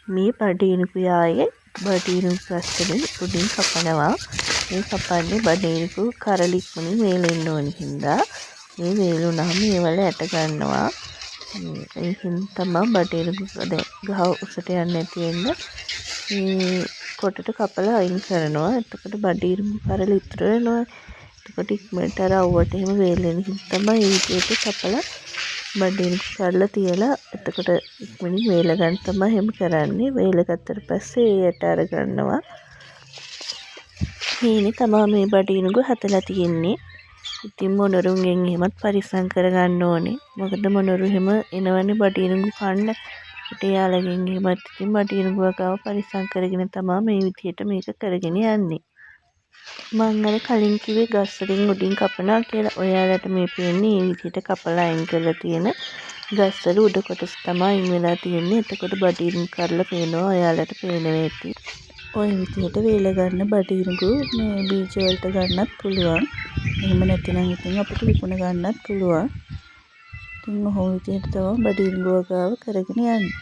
මේ බඩේනිකුයි ආයේ බඩේනිකු ගස්වලින් උඩින් කපනවා. මේ කපන්නේ බඩේනිකු කරලික්කුණින් වේලෙන්න ඕන හින්දා. මේ වේලුණාම මේවල ඇට ගන්නවා. ඒකින් තමයි බඩේනිකු දැන් ගහ උසට යන්නේ නැති වෙන්න මේ කොටට කපලා අයින් කරනවා. එතකොට බඩේනිකු කරලි ඉතුරු වෙනවා. එතකොට ඉක්මනට අර අවුවට එහෙම වේලෙන හින්දා තමයි මේ විදිහට කපලා බඩේනිකු කරලා තියලා එතකොට ඉක්මනින් වේල ගන්න තමයි එහෙම කරන්නේ. වේල ගත්තට පස්සේ ඒයට අර ගන්නවා. මේනේ තමයි මේ බඩේනිකු හදලා තියෙන්නේ. ඉතින් මොනරුන්ගෙන් එහෙමත් පරිස්සම් කරගන්න ඕනේ. මොකද මොනරු එහෙම එනවනේ බඩේනිකු කන්න. ඒත් එයාලගෙන් එහෙමත් ඉතින් බඩේනිකු වගාව පරිස්සම් කරගෙන තමයි මේ විදිහට මේක කරගෙන යන්නේ. මම අර කලින් කිව්වේ ගස් වලින් උඩින් කපනවා කියලා. ඔයාලට මේ පේන්නේ මේ විදිහට කපලා අයින් කරලා තියෙන ගස් වල උඩ කොටස තමයි අයින් වෙලා තියෙන්නේ. එතකොට බඩේනිකු කරලා පේනවා. ඔයාලට පේනවා ඇති. ඔය විදිහට වේල ගන්න බඩේනිකු මේ බීජ වලට ගන්නත් පුළුවන්. එහෙම නැත්නම් ඉතින් අපිට විකුණ ගන්නත් පුළුවන්. ඉතින් ඔහොම විදිහට තමයි බඩේනිකු වගාව කරගෙන යන්නේ.